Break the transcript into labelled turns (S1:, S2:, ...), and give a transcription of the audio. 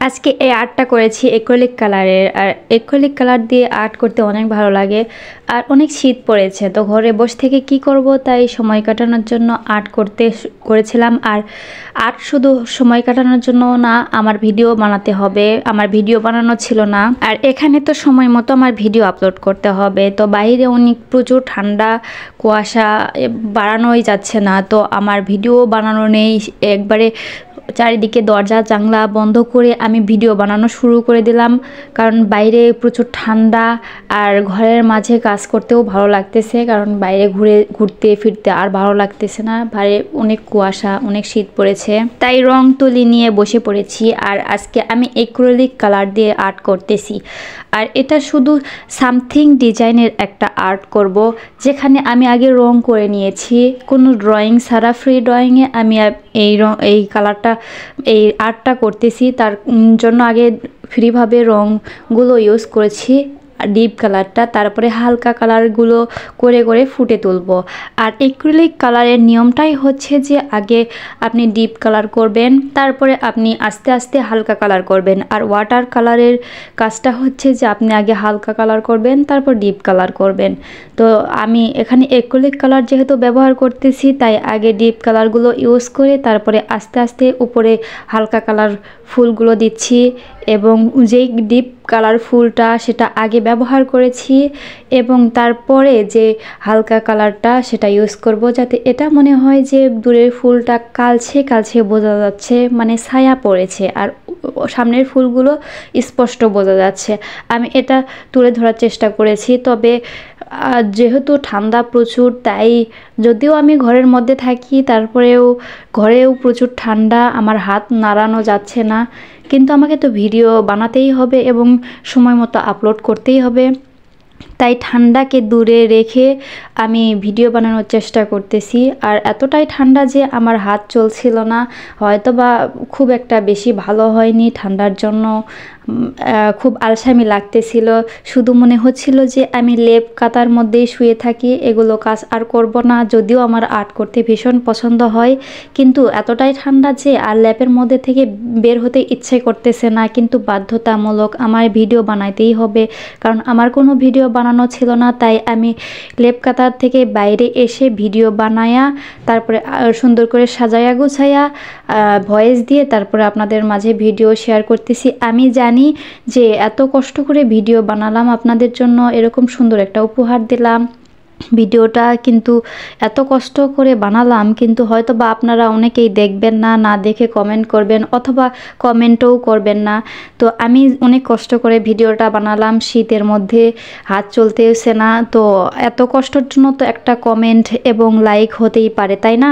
S1: আজকে এই আর্টটা করেছি অ্যাক্রিলিক কালারের। আর অ্যাক্রিলিক কালার দিয়ে আর্ট করতে অনেক ভালো লাগে। আর অনেক শীত পড়েছে, তো ঘরে বসে থেকে কি করব, তাই সময় কাটানোর জন্য আর্ট করেছিলাম। আর আর্ট শুধু সময় কাটানোর জন্য না, আমার ভিডিও বানাতে হবে। আমার ভিডিও বানানো ছিল না, আর এখানে তো সময় মতো আমার ভিডিও আপলোড করতে হবে। তো বাইরে অনেক প্রচুর ঠান্ডা, কুয়াশা, বাড়ানোই যাচ্ছে না। তো আমার ভিডিও বানানো নেই, একবারে চারিদিকে দরজা জানলা বন্ধ করে আমি ভিডিও বানানো শুরু করে দিলাম। কারণ বাইরে প্রচুর ঠান্ডা, আর ঘরের মাঝে কাজ করতেও ভালো লাগতেছে, কারণ বাইরে ঘুরতে ফিরতে আর ভালো লাগতেছে না। বাইরে অনেক কুয়াশা, অনেক শীত পড়েছে, তাই রং তুলি নিয়ে বসে পড়েছি। আর আজকে আমি অ্যাক্রিলিক কালার দিয়ে আর্ট করতেছি। আর এটা শুধু সামথিং ডিজাইনের একটা আর্ট করব, যেখানে আমি আগে রং করে নিয়েছি কোনো ড্রয়িং ছাড়া। ফ্রি ড্রয়িংয়ে আমি এই কালারটা, এই আর্টটা করতেছি। তার জন্য আগে ফ্রিভাবে রঙগুলো ইউজ করেছি, ডিপ কালারটা, তারপরে হালকা কালারগুলো করে করে ফুটে তুলব। আর অ্যাক্রিলিক কালারের নিয়মটাই হচ্ছে যে আগে আপনি ডিপ কালার করবেন, তারপরে আপনি আস্তে আস্তে হালকা কালার করবেন। আর ওয়াটার কালারের কাজটা হচ্ছে যে আপনি আগে হালকা কালার করবেন, তারপর ডিপ কালার করবেন। তো আমি এখানে অ্যাক্রিলিক কালার যেহেতু ব্যবহার করতেছি, তাই আগে ডিপ কালারগুলো ইউজ করে তারপরে আস্তে আস্তে উপরে হালকা কালার ফুলগুলো দিচ্ছি। এবং যেই ডিপ কালার ফুলটা সেটা আগে ব্যবহার করেছি, এবং তারপরে যে হালকা কালারটা সেটা ইউজ করব, যাতে এটা মনে হয় যে দূরের ফুলটা কালচে কালচে বোঝা যাচ্ছে, মানে ছায়া পড়েছে, আর সামনের ফুলগুলো স্পষ্ট বোঝা যাচ্ছে। আমি এটা তুলে ধরার চেষ্টা করেছি। তবে যেহেতু ঠান্ডা প্রচুর, তাই যদিও আমি ঘরের মধ্যে থাকি, তারপরেও ঘরেও প্রচুর ঠান্ডা, আমার হাত নাড়ানো যাচ্ছে না। কিন্তু আমাকে তো ভিডিও বানাতেই হবে এবং সময় মতো আপলোড করতেই হবে, তাই ঠান্ডাকে দূরে রেখে আমি ভিডিও বানানোর চেষ্টা করতেছি। আর এতটাই ঠান্ডা যে আমার হাত চলছিল না, হয়তো বা খুব একটা বেশি ভালো হয়নি ঠান্ডার জন্য। খুব আলসামি লাগতেছিল, শুধু মনে হচ্ছিল যে আমি লেপ কাতার মধ্যেই শুয়ে থাকি, এগুলো কাজ আর করব না। যদিও আমার আর্ট করতে ভীষণ পছন্দ হয়, কিন্তু এতটাই ঠান্ডা যে আর ল্যাপের মধ্যে থেকে বের হতে ইচ্ছে করতেছে না, কিন্তু বাধ্যতামূলক আমার ভিডিও বানাইতেই হবে, কারণ আমার কোনো ভিডিও বানানো ছিল না। তাই আমি লেপ কাতার থেকে বাইরে এসে ভিডিও বানায়া, তারপরে সুন্দর করে সাজায়া গুছায়া ভয়েস দিয়ে তারপরে আপনাদের মাঝে ভিডিও শেয়ার করতেছি। আমি জানি যে এত কষ্ট করে ভিডিও বানালাম আপনাদের জন্য, এরকম সুন্দর একটা উপহার দিলাম। ভিডিওটা কিন্তু এত কষ্ট করে বানালাম, কিন্তু হয়তো বা আপনারা অনেকেই দেখবেন না, না দেখে কমেন্ট করবেন, অথবা কমেন্টও করবেন না। তো আমি অনেক কষ্ট করে ভিডিওটা বানালাম, শীতের মধ্যে হাত চলতেছে না। তো এত কষ্টের জন্য তো একটা কমেন্ট এবং লাইক হতেই পারে, তাই না?